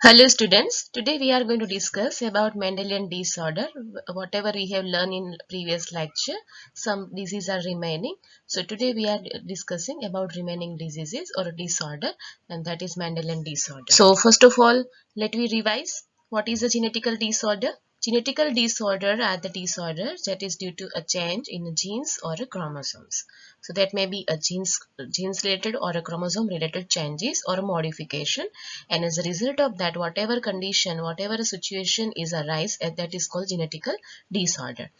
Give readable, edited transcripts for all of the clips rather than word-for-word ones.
Hello students, today we are going to discuss about Mendelian disorder. Whatever we have learned in previous lecture, some diseases are remaining. So today we are discussing about remaining diseases or disorder, and that is Mendelian disorder. So first of all, let me revise. What is a genetical disorder? Genetical disorder are the disorders that is due to a change in genes or chromosomes. So that may be a genes related or a chromosome related changes or modification, and as a result of that, whatever condition, whatever situation is arise, that is called genetical disorder.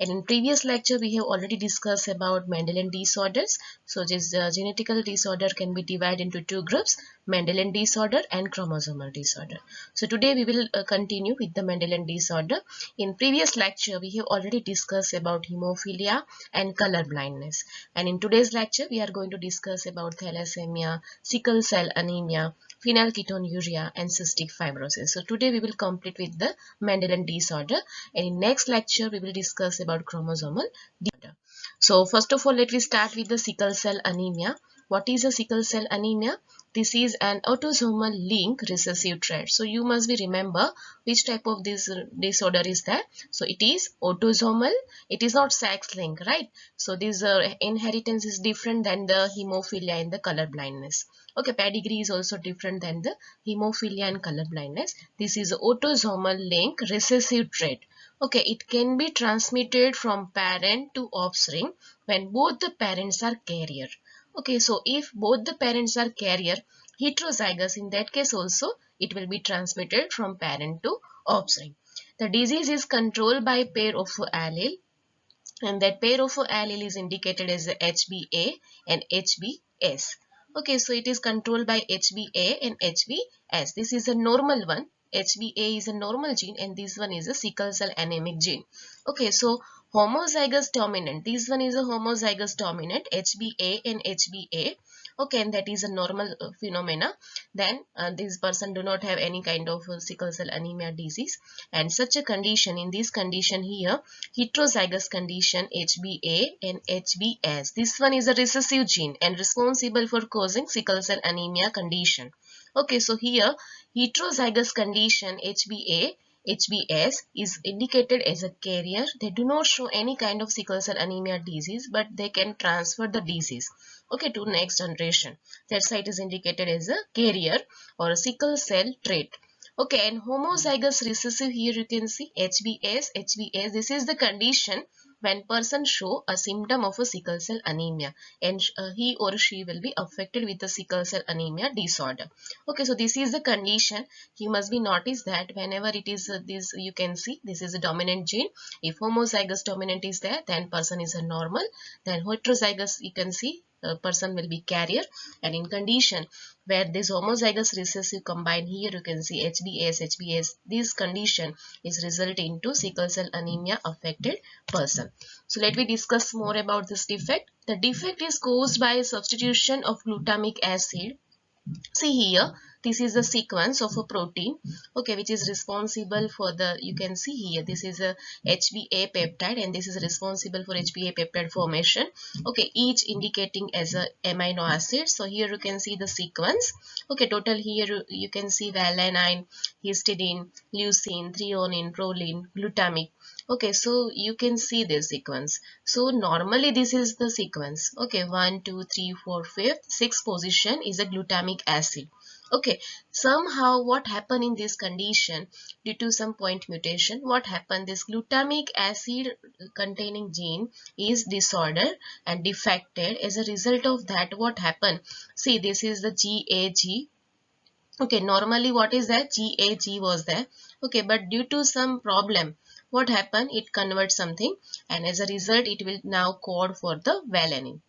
And in previous lecture we have already discussed about Mendelian disorders. So this genetical disorder can be divided into two groups: Mendelian disorder and chromosomal disorder. So today we will continue with the Mendelian disorder. In previous lecture we have already discussed about hemophilia and color blindness, and in today's lecture we are going to discuss about thalassemia, sickle cell anemia, phenylketonuria, and cystic fibrosis. So today we will complete with the Mendelian disorder, and in next lecture we will discuss about chromosomal disorder. So first of all, let me start with the sickle cell anemia. What is a sickle cell anemia? This is an autosomal link recessive trait. So you must be remember which type of this disorder is that. So it is autosomal. It is not sex link, right? So this inheritance is different than the hemophilia and the color blindness. Okay, pedigree is also different than the hemophilia and color blindness. This is autosomal link recessive trait. Okay, it can be transmitted from parent to offspring when both the parents are carrier. Okay, so if both the parents are carrier, heterozygous, in that case also it will be transmitted from parent to offspring. The disease is controlled by pair of allele, and that pair of allele is indicated as HBA and HBS. Okay, so it is controlled by HBA and HBS. This is a normal one. HBA is a normal gene and this one is a sickle cell anemic gene. Okay, so homozygous dominant. This one is a homozygous dominant, HBA and HBA. Okay, and that is a normal phenomena. Then this person do not have any kind of sickle cell anemia disease, and such a condition, in this condition here, heterozygous condition, HBA and HBS. This one is a recessive gene and responsible for causing sickle cell anemia condition. Okay, so here heterozygous condition HBA HBS is indicated as a carrier. They do not show any kind of sickle cell anemia disease, but they can transfer the disease, okay, to next generation. That's why it is indicated as a carrier or a sickle cell trait. Okay, and homozygous recessive, here you can see HBS. This is the condition when person show a symptom of a sickle cell anemia, and he or she will be affected with the sickle cell anemia disorder. Okay, so this is the condition. You must be noticed that whenever it is this, you can see this is a dominant gene. If homozygous dominant is there, then person is a normal. Then heterozygous, you can see person will be carrier, and in condition where this homozygous recessive combine, here you can see HBS, this condition is result into sickle cell anemia affected person. So let me discuss more about this defect. The defect is caused by substitution of glutamic acid. See here, this is the sequence of a protein, okay, which is responsible for the, you can see here, this is a HBA peptide and this is responsible for HBA peptide formation. Okay, each indicating as a amino acid. So here you can see the sequence. Okay, total here you can see valine, histidine, leucine, threonine, proline, glutamic. Okay, so you can see this sequence. So normally this is the sequence. Okay, 1, 2, 3, 4, 5, 6 position is a glutamic acid. Okay, somehow what happened in this condition, due to some point mutation, what happened, this glutamic acid containing gene is disordered and defected. As a result of that, what happened, see this is the GAG. Okay, normally what is that, GAG was there. Okay, but due to some problem, what happened, it converts something, and as a result it will now code for the valine.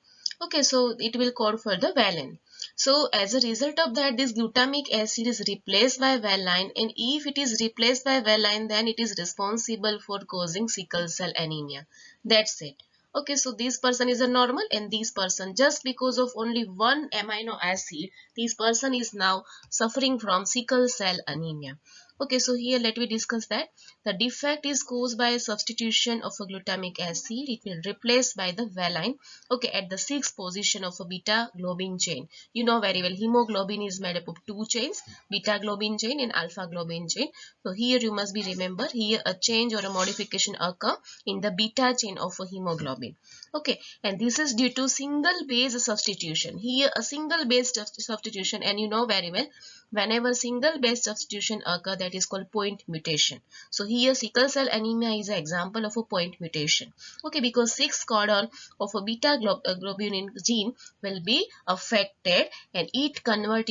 Okay, so it will code for the valine. So as a result of that, this glutamic acid is replaced by valine, and if it is replaced by valine, then it is responsible for causing sickle cell anemia. That's it. Okay, so this person is a normal, and this person, just because of only one amino acid, this person is now suffering from sickle cell anemia. Okay, so here let me discuss that. The defect is caused by substitution of a glutamic acid. It will replace by the valine, okay, at the 6th position of a beta globin chain. You know very well, hemoglobin is made up of 2 chains, beta globin chain and alpha globin chain. So here you must be remember, here a change or a modification occur in the beta chain of a hemoglobin. Okay, and this is due to single base substitution. Here a single base substitution, and you know very well, whenever single base substitution occur, that is called point mutation. So here sickle cell anemia is an example of a point mutation. Okay, because 6 codon of a beta globin gene will be affected, and it convert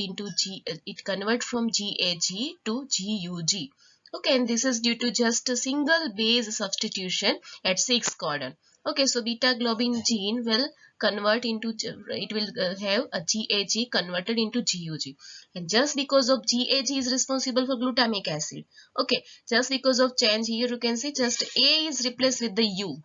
from GAG to GUG. Okay, and this is due to just a single base substitution at 6 codon. Okay, so beta globin gene will convert into, it will have a GAG converted into GUG, and just because of GAG is responsible for glutamic acid. Okay, just because of change here you can see just A is replaced with the U.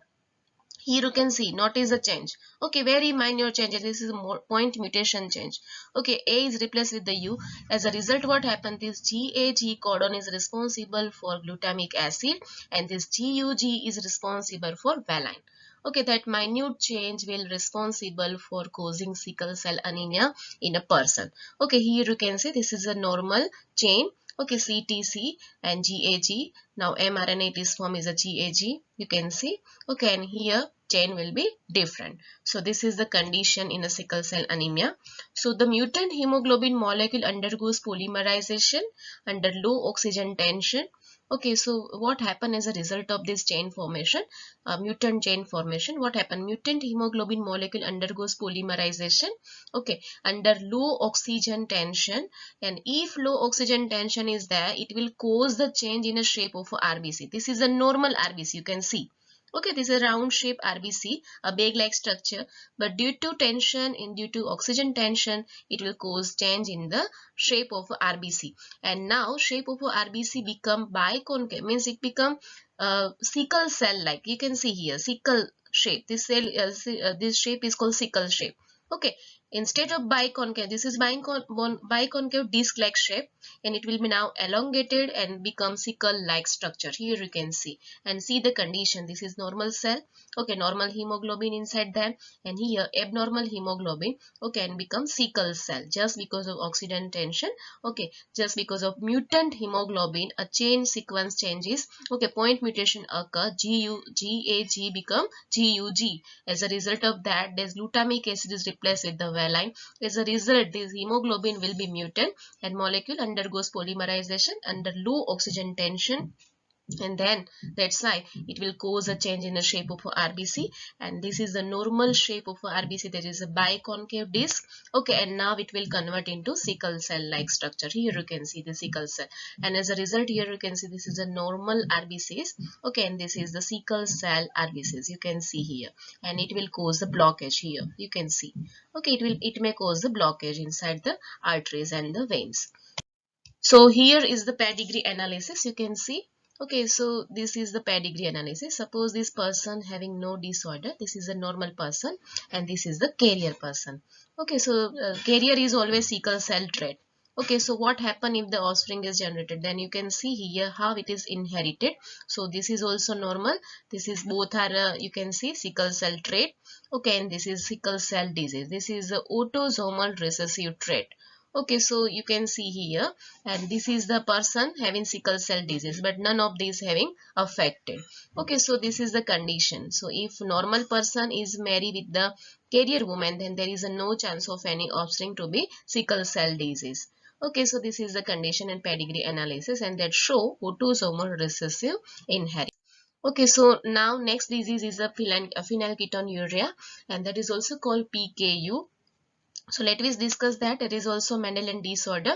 Here you can see notice the change. Okay, very minor changes. This is more point mutation change. Okay, A is replaced with the U. As a result, what happened is GAG codon is responsible for glutamic acid, and this GUG is responsible for valine. Okay, that minute change will responsible for causing sickle cell anemia in a person. Okay, here you can see this is a normal chain. Okay, CTC and GAG. Now mRNA this form is a GAG. You can see. Okay, and here chain will be different. So this is the condition in a sickle cell anemia. So the mutant hemoglobin molecule undergoes polymerization under low oxygen tension. Okay, so what happened as a result of this chain formation, mutant chain formation? What happened? Mutant hemoglobin molecule undergoes polymerization, okay, under low oxygen tension, and if low oxygen tension is there, it will cause the change in a shape of a RBC. This is a normal RBC, you can see. Okay, this is a round shape RBC, a bag-like structure, but due to tension, due to oxygen tension, it will cause change in the shape of RBC. And now shape of RBC become biconcave, means it become sickle cell like. You can see here sickle shape. This cell, this shape is called sickle shape. Okay, instead of biconcave, this is biconcave disc-like shape, and it will be now elongated and become sickle-like structure. Here you can see, and see the condition. This is normal cell, okay, normal hemoglobin inside them, and here abnormal hemoglobin, okay, and become sickle cell just because of oxygen tension. Okay, just because of mutant hemoglobin, a chain sequence changes. Okay, point mutation occur. GAG become GUG. As a result of that, this glutamic acid is replaced with the valine. As a result, this hemoglobin will be mutant, and molecule undergoes polymerization under low oxygen tension, and then that's why it will cause a change in the shape of RBC, and this is the normal shape of RBC, that is a biconcave disc. Okay, and now it will convert into sickle cell like structure. Here you can see the sickle cell, and as a result here you can see this is a normal RBCs. Okay, and this is the sickle cell RBCs, you can see here, and it will cause the blockage here, you can see. Okay, it may cause the blockage inside the arteries and the veins. So here is the pedigree analysis, you can see. Okay, so this is the pedigree analysis. Suppose this person having no disorder, this is a normal person, and this is the carrier person. Okay, so carrier is always sickle cell trait. Okay, so what happen if the offspring is generated? Then you can see here how it is inherited. So this is also normal. This is both are you can see sickle cell trait. Okay, and this is sickle cell disease. This is the autosomal recessive trait. Okay, so you can see here, and this is the person having sickle cell disease, but none of these having affected. Okay, so this is the condition. So if normal person is married with the carrier woman, then there is a no chance of any offspring to be sickle cell disease. Okay, so this is the condition and pedigree analysis, and that show autosomal recessive inheritance. Okay, so now next disease is a phenylketonuria, and that is also called PKU. So let us discuss that. It is also Mendelian disorder,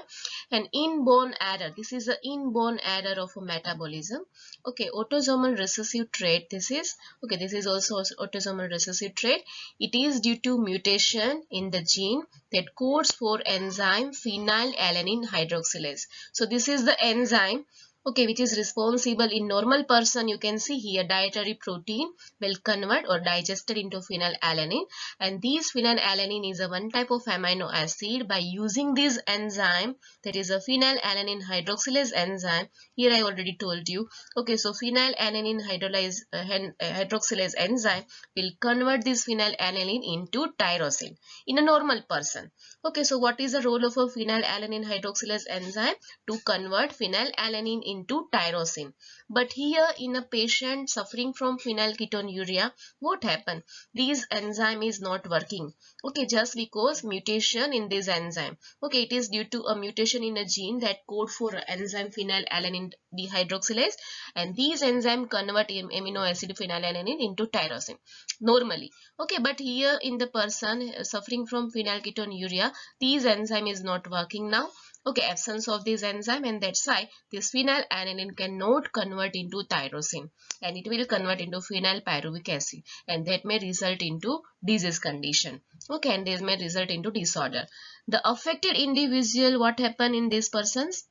an inborn error. This is an inborn error of a metabolism. Okay, autosomal recessive trait. This is okay. This is also autosomal recessive trait. It is due to mutation in the gene that codes for enzyme phenylalanine hydroxylase. So this is the enzyme. okay, which is responsible in normal person. You can see here dietary protein will convert or digested into phenylalanine, and this phenylalanine is a one type of amino acid. By using this enzyme, that is a phenylalanine hydroxylase enzyme, here I already told you. Okay, so phenylalanine hydroxylase enzyme will convert this phenylalanine into tyrosine in a normal person. Okay, so what is the role of a phenylalanine hydroxylase enzyme? To convert phenylalanine into tyrosine. But here in a patient suffering from phenylketonuria, what happened? This enzyme is not working. Okay, just because mutation in this enzyme. Okay, it is due to a mutation in a gene that code for enzyme phenylalanine dehydroxylase, and these enzyme convert amino acid phenylalanine into tyrosine normally. Okay, but here in the person suffering from phenylketonuria, this enzyme is not working now. Okay, absence of this enzyme, and that's why this phenylalanine cannot convert into tyrosine, and it will convert into phenylpyruvic acid, and that may result into disease condition. Okay, and this may result into disorder. The affected individual, what happened in these persons?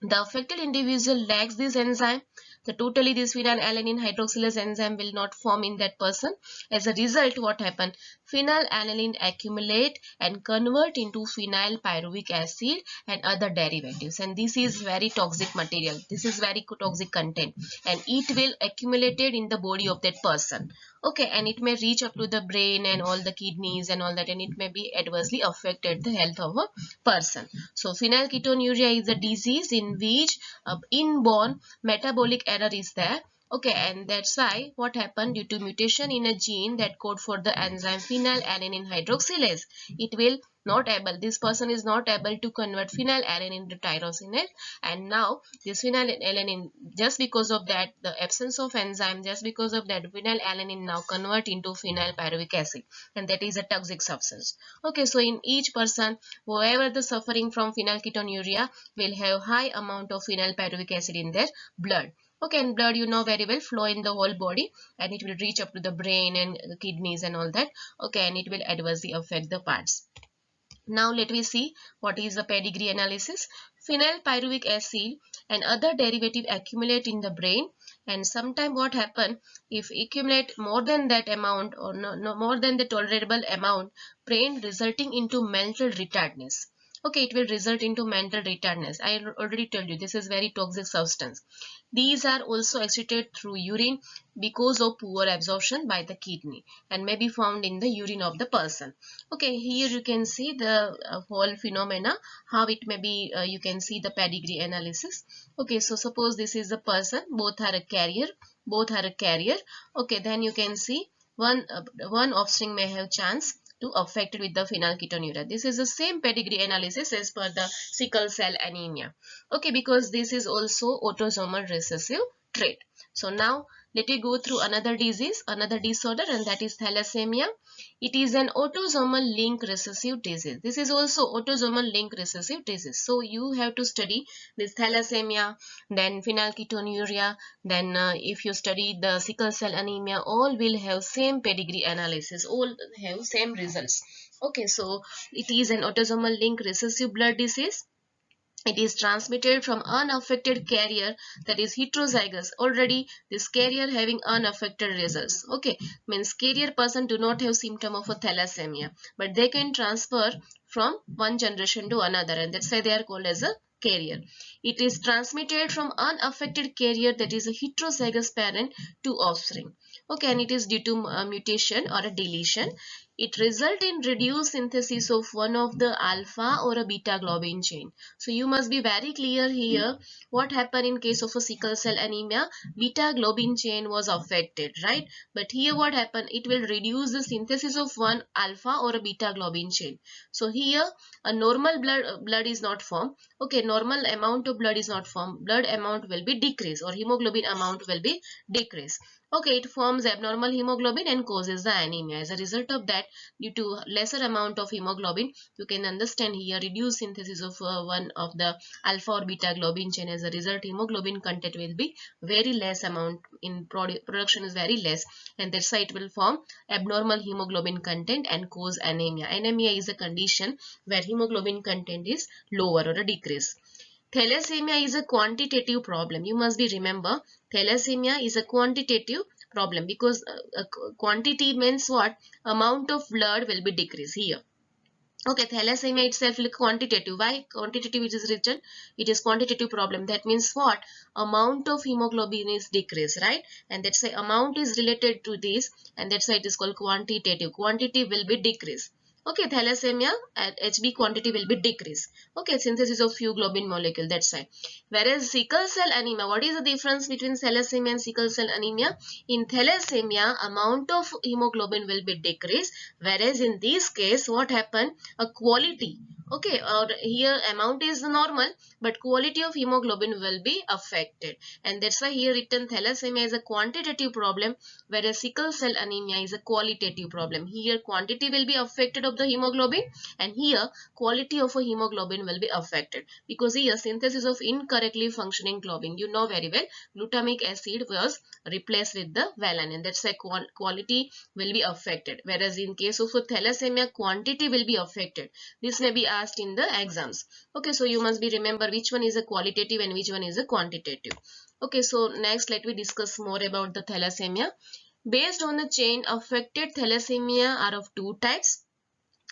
The affected individual lacks this enzyme. The totally this phenylalanine hydroxylase enzyme will not form in that person. As a result, what happened? Phenylalanine accumulate and convert into phenylpyruvic acid and other derivatives. And this is very toxic material. This is very toxic content, and it will accumulated in the body of that person. Okay, and it may reach up to the brain and all the kidneys and all that, and it may be adversely affected the health of a person. So phenylketonuria is a disease in which inborn metabolic error is there. Okay, and that's why what happened, due to mutation in a gene that code for the enzyme phenylalanine hydroxylase, it will not able, this person is not able to convert phenylalanine into tyrosinase, and now this phenylalanine, just because of that, the absence of enzyme, just because of that, phenylalanine now convert into phenylpyruvic acid, and that is a toxic substance. Okay, so in each person, whoever the suffering from phenylketonuria will have high amount of phenylpyruvic acid in their blood. Okay, and blood, you know very well, flow in the whole body, and it will reach up to the brain and the kidneys and all that. Okay, and it will adversely affect the parts. Now let me see what is the pedigree analysis. Phenylpyruvic acid and other derivative accumulate in the brain, and sometime what happen, if accumulate more than that amount or no more than the tolerable amount, brain resulting into mental retardness. Okay, it will result into mental retardness. I already told you this is very toxic substance. These are also excreted through urine because of poor absorption by the kidney, and may be found in the urine of the person. Okay, here you can see the whole phenomena, how it may be, you can see the pedigree analysis. Okay, so suppose this is the person, both are a carrier, both are a carrier. Okay, then you can see one offspring may have chance to affected with the phenylketonuria. This is the same pedigree analysis as per the sickle cell anemia. Okay, because this is also autosomal recessive trait. So now let me go through another disease, another disorder, and that is thalassemia. It is an autosomal link recessive disease. This is also autosomal link recessive disease. So you have to study this thalassemia, then phenylketonuria, then if you study the sickle cell anemia, all will have same pedigree analysis, all have same results. Okay, so it is an autosomal link recessive blood disease. It is transmitted from unaffected carrier, that is heterozygous. Already this carrier having unaffected results. Okay, means carrier person do not have symptom of a thalassemia, but they can transfer from one generation to another, and that's why they are called as a carrier. It is transmitted from unaffected carrier, that is a heterozygous parent, to offspring. Okay, and it is due to mutation or a deletion. It results in reduced synthesis of one of the alpha or a beta globin chain. So you must be very clear here what happened in case of a sickle cell anemia. Beta globin chain was affected, right? But here what happened? It will reduce the synthesis of one alpha or a beta globin chain. So here a normal blood is not formed. Okay, normal amount of blood is not formed. Blood amount will be decreased, or hemoglobin amount will be decreased. Okay, it forms abnormal hemoglobin and causes the anemia. As a result of that, due to lesser amount of hemoglobin, you can understand here reduced synthesis of one of the alpha or beta globin chain. As a result, hemoglobin content will be very less, amount in production is very less, and that's why it will form abnormal hemoglobin content and cause anemia. Anemia is a condition where hemoglobin content is lower or a decrease. Thalassemia is a quantitative problem. You must be remember, thalassemia is a quantitative problem because quantity means what? Amount of blood will be decreased here. Okay, thalassemia itself is quantitative. Why quantitative it is written? It is quantitative problem. That means what? Amount of hemoglobin is decreased, right? And that's why amount is related to this, and that's why it is called quantitative. Quantity will be decreased. Okay, thalassemia at HB quantity will be decreased. Okay, synthesis of few globin molecule. That's why. Whereas sickle cell anemia, what is the difference between thalassemia and sickle cell anemia? In thalassemia, amount of hemoglobin will be decreased, whereas in this case, what happened? A quality, okay, or here amount is normal, but quality of hemoglobin will be affected, and that's why here written thalassemia is a quantitative problem, whereas sickle cell anemia is a qualitative problem. Here quantity will be affected of the hemoglobin, and here quality of a hemoglobin will be affected, because here synthesis of incorrectly functioning globin, you know very well, glutamic acid was replaced with the valine, that's why quality will be affected, whereas in case of a thalassemia, quantity will be affected. This may be asked in the exams. Okay, so you must be remember which one is a qualitative and which one is a quantitative. Okay, so next let me discuss more about the thalassemia. Based on the chain, affected thalassemia are of two types.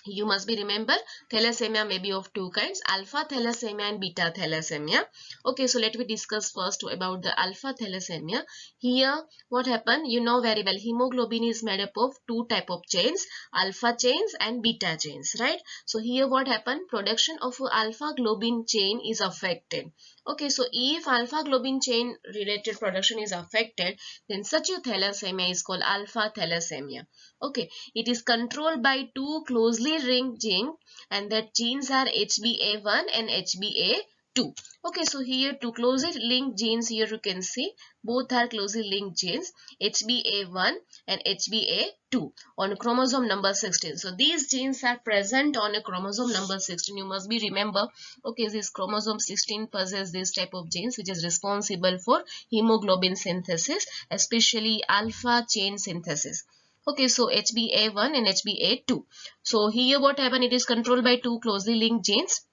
You must be remember, thalassemia may be of two kinds, alpha thalassemia and beta thalassemia. Okay, so let me discuss first about the alpha thalassemia. Here what happened, you know very well, hemoglobin is made up of two type of chains, alpha chains and beta chains, right? So here what happened, production of alpha globin chain is affected. Okay, so if alpha globin chain related production is affected, then such a thalassemia is called alpha thalassemia. Okay, it is controlled by two closely linked genes, and that genes are HbA1 and HbA2. Okay, so here two closely linked genes, here you can see both are closely linked genes, HbA1 and HbA2 on chromosome number 16. So these genes are present on a chromosome number 16. You must be remember, okay, this chromosome 16 possesses this type of genes which is responsible for hemoglobin synthesis, especially alpha chain synthesis. Okay, so HbA1 and HbA2. So here what happened, it is controlled by two closely linked genes,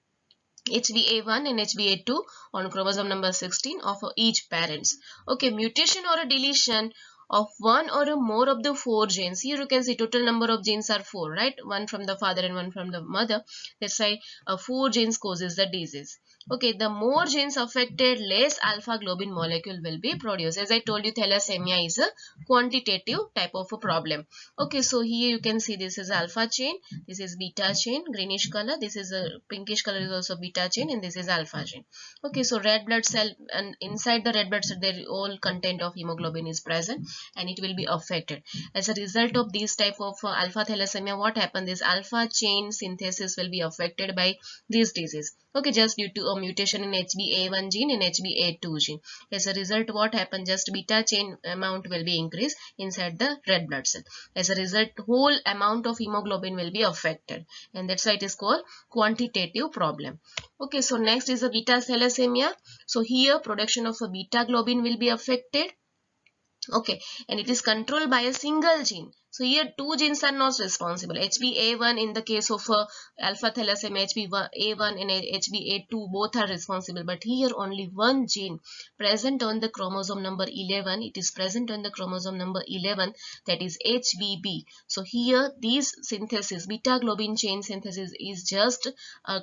HbA1 and HbA2 on chromosome number 16 of each parents. Okay, mutation or a deletion of one or more of the four genes. Here you can see total number of genes are four, right? One from the father and one from the mother. That's why four genes causes the disease. Okay, the more genes affected, less alpha globin molecule will be produced. As I told you, thalassemia is a quantitative type of a problem. Okay, so here you can see this is alpha chain, this is beta chain, greenish color, this is a pinkish color is also beta chain, and this is alpha chain. Okay, so red blood cell, and inside the red blood cell there all content of hemoglobin is present, and it will be affected. As a result of this type of alpha thalassemia, what happens is alpha chain synthesis will be affected by this disease. Okay, just due to a mutation in HbA1 gene and HbA2 gene. As a result, what happens, just beta chain amount will be increased inside the red blood cell. As a result, whole amount of hemoglobin will be affected, and that's why it is called quantitative problem. Okay, so next is a beta thalassemia. So here production of a beta globin will be affected. Okay, and it is controlled by a single gene. So here two genes are not responsible. HbA1 in the case of alpha thalassemia, HbA1 and HbA2 both are responsible, but here only one gene present on the chromosome number 11. It is present on the chromosome number 11, that is HBB. So here these synthesis, beta globin chain synthesis is just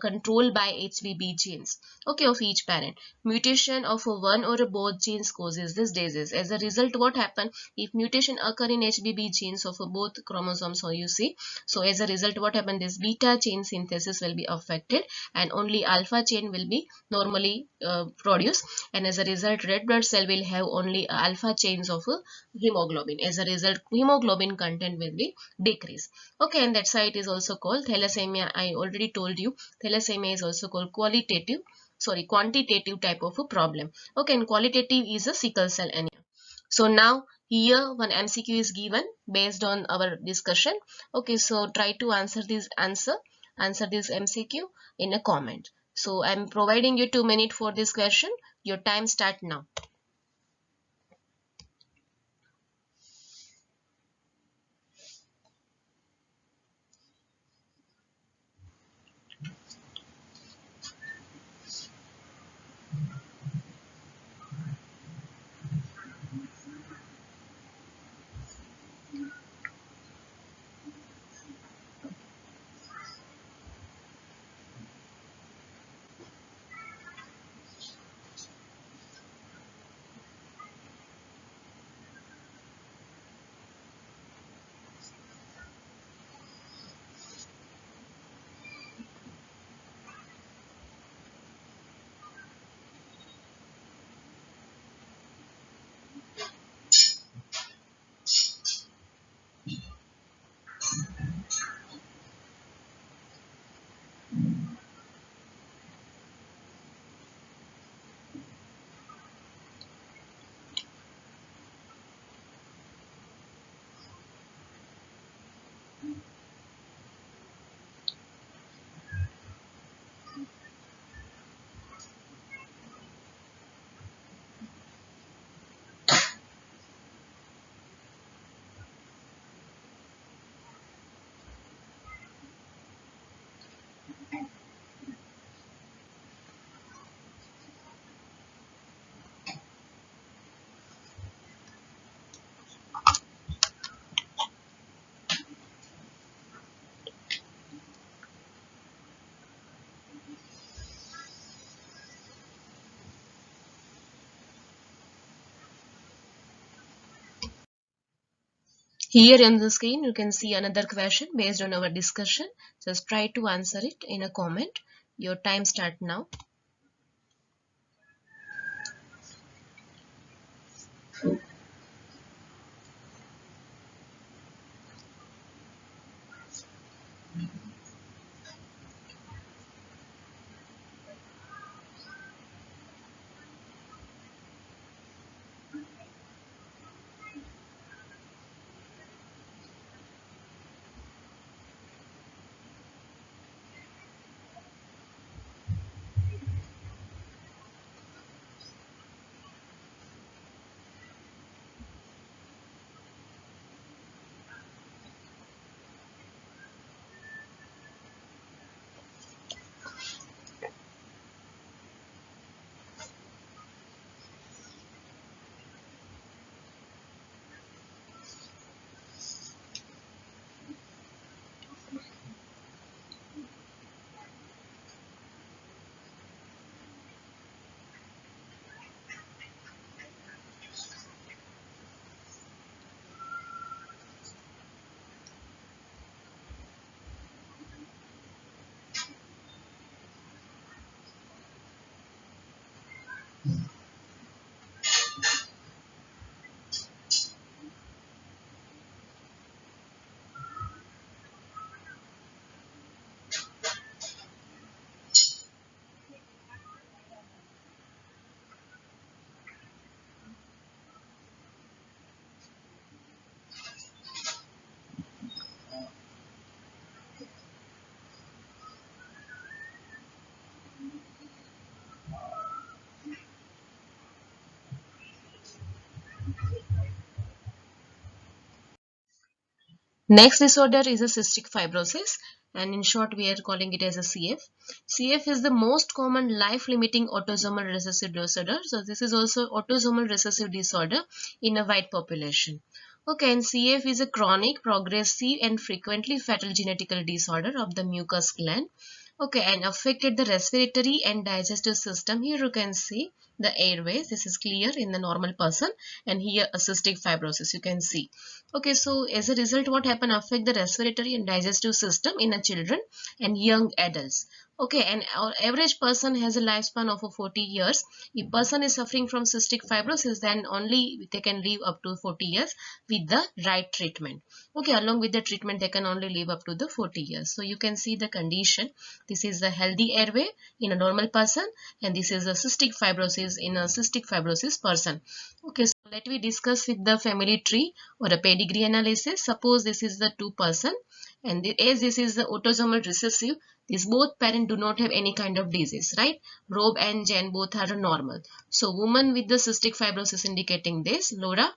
controlled by HBB genes, okay, of each parent. Mutation of one or both genes causes this disease. As a result, what happen, if mutation occur in HBB genes of both chromosomes, so you see, so as a result what happen, this beta chain synthesis will be affected, and only alpha chain will be normally produced, and as a result red blood cell will have only alpha chains of hemoglobin. As a result, hemoglobin content will be decreased. Okay, and that's why it is also called thalassemia. I already told you, thalassemia is also called quantitative type of a problem. Okay, and qualitative is a sickle cell anemia. So now here one MCQ is given based on our discussion. Okay, so try to answer this MCQ in a comment. So I'm providing you 2 minutes for this question. Your time start now. Here on the screen you can see another question based on our discussion. Just try to answer it in a comment. Your time start now. Next disorder is a cystic fibrosis, and in short we are calling it as a CF. CF is the most common life-limiting autosomal recessive disorder. So this is also autosomal recessive disorder in a wide population. Okay, and CF is a chronic, progressive and frequently fatal genetical disorder of the mucous gland. Okay, and affected the respiratory and digestive system. Here you can see the airways. This is clear in the normal person, and here a cystic fibrosis you can see. Okay, so as a result, what happen? Affect the respiratory and digestive system in a children and young adults. Okay, and our average person has a lifespan of 40 years. If person is suffering from cystic fibrosis, then only they can live up to 40 years with the right treatment. Okay, along with the treatment, they can only live up to the 40 years. So you can see the condition. This is the healthy airway in a normal person, and this is a cystic fibrosis in a cystic fibrosis person. Okay, so let me discuss with the family tree or a pedigree analysis. Suppose this is the two person, and as this is the autosomal recessive, these both parents do not have any kind of disease, right? Rob and Jen both are normal. So woman with the cystic fibrosis indicating this, Laura.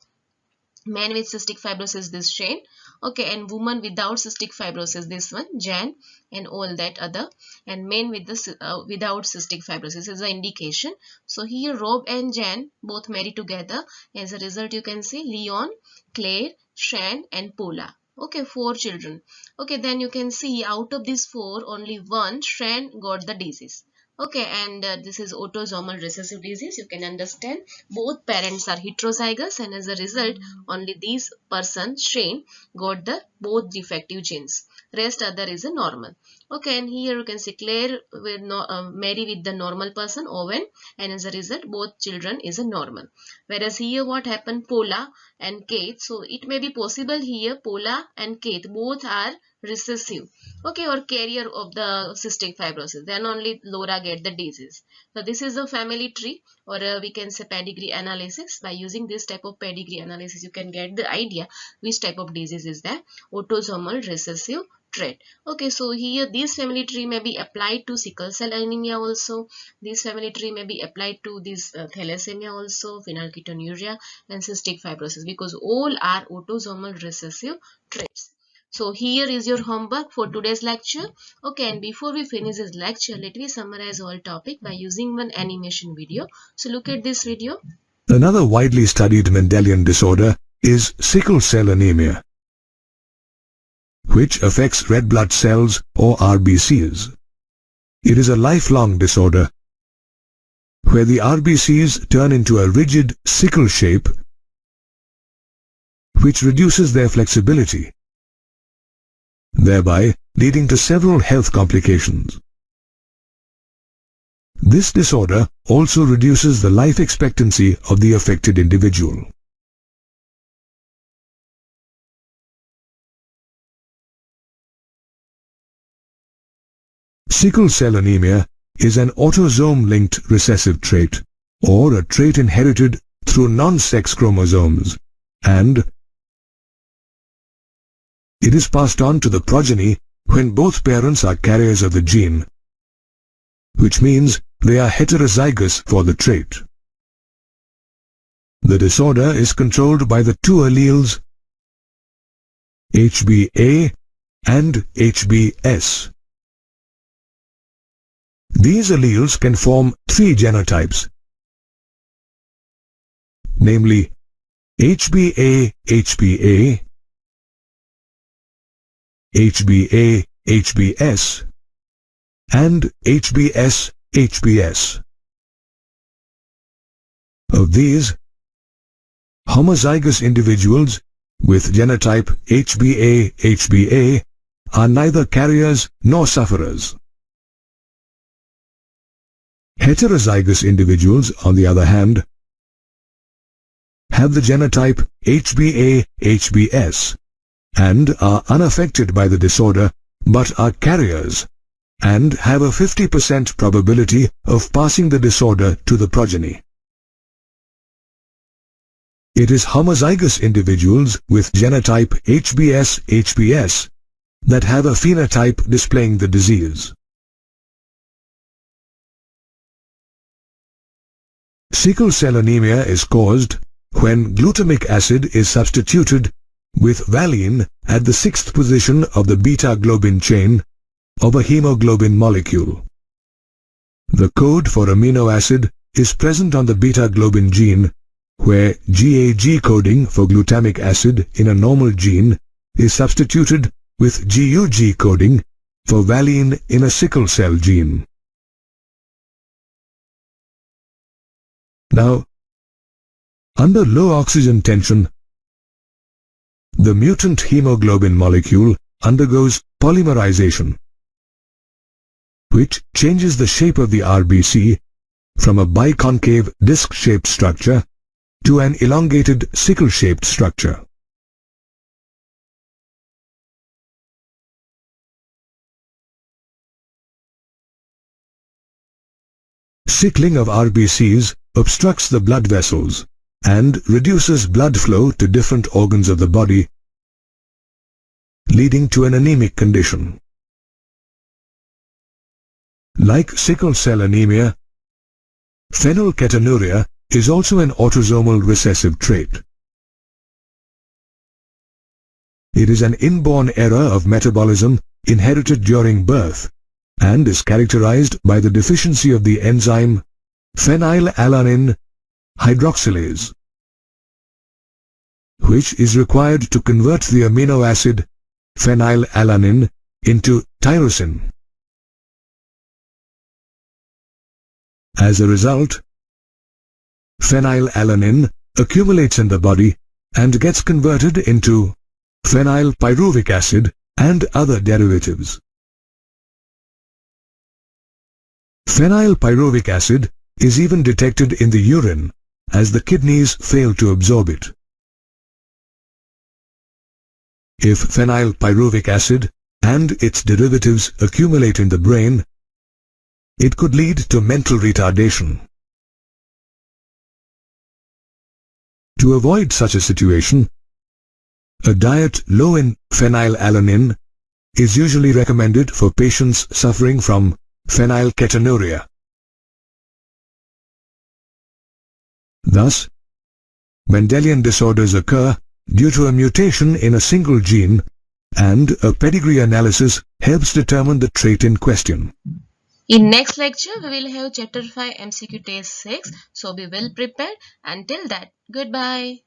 Man with cystic fibrosis, this Shane. Okay, and woman without cystic fibrosis, this one Jan, and all that other. And men with the without cystic fibrosis is the indication. So here Rob and Jan both marry together. As a result, you can see Leon, Claire, Shane and Paula. Okay, 4 children. Okay, then you can see out of these 4 only one Shane got the disease. Okay, and this is autosomal recessive disease. You can understand both parents are heterozygous, and as a result only these person Shane got the both defective genes. Rest other is a normal. Okay, and here you can see Claire will marry with the normal person Owen, and as a result both children is a normal. Whereas here what happened, Paula and Kate. So it may be possible here Paula and Kate both are recessive, okay, or carrier of the cystic fibrosis. Then only Laura get the disease. So this is a family tree, or we can say pedigree analysis. By using this type of pedigree analysis, you can get the idea which type of disease is that autosomal recessive trait. Okay, so here this family tree may be applied to sickle cell anemia also. This family tree may be applied to this thalassemia also, phenylketonuria and cystic fibrosis, because all are autosomal recessive traits. So here is your homework for today's lecture. Okay, and before we finish this lecture, let me summarize all topic by using one animation video. So look at this video. Another widely studied Mendelian disorder is sickle cell anemia, which affects red blood cells or RBCs. It is a lifelong disorder where the RBCs turn into a rigid sickle shape, which reduces their flexibility, thereby leading to several health complications. This disorder also reduces the life expectancy of the affected individual. Sickle cell anemia is an autosome-linked recessive trait, or a trait inherited through non-sex chromosomes, and it is passed on to the progeny when both parents are carriers of the gene, which means they are heterozygous for the trait. The disorder is controlled by the two alleles HBA and HBS. These alleles can form three genotypes, namely HBA-HBA, HBA-HBS, and HBS-HBS. Of these, homozygous individuals with genotype HBA-HBA are neither carriers nor sufferers. Heterozygous individuals, on the other hand, have the genotype HBA-HBS and are unaffected by the disorder but are carriers and have a 50% probability of passing the disorder to the progeny. It is homozygous individuals with genotype HBS-HBS that have a phenotype displaying the disease. Sickle cell anemia is caused when glutamic acid is substituted with valine at the 6th position of the beta-globin chain of a hemoglobin molecule. The code for amino acid is present on the beta-globin gene, where GAG coding for glutamic acid in a normal gene is substituted with GUG coding for valine in a sickle cell gene. Now, under low oxygen tension, the mutant hemoglobin molecule undergoes polymerization, which changes the shape of the RBC from a biconcave disc-shaped structure to an elongated sickle-shaped structure. Sickling of RBCs obstructs the blood vessels and reduces blood flow to different organs of the body, leading to an anemic condition. Like sickle cell anemia, phenylketonuria is also an autosomal recessive trait. It is an inborn error of metabolism inherited during birth and is characterized by the deficiency of the enzyme phenylalanine hydroxylase, which is required to convert the amino acid phenylalanine into tyrosine. As a result, phenylalanine accumulates in the body and gets converted into phenylpyruvic acid and other derivatives. Phenylpyruvic acid is even detected in the urine as the kidneys fail to absorb it. If phenylpyruvic acid and its derivatives accumulate in the brain, it could lead to mental retardation. To avoid such a situation, a diet low in phenylalanine is usually recommended for patients suffering from phenylketonuria. Thus, Mendelian disorders occur due to a mutation in a single gene, and a pedigree analysis helps determine the trait in question. In next lecture, we will have Chapter 5 MCQ Test 6. So be well prepared. Until that, goodbye.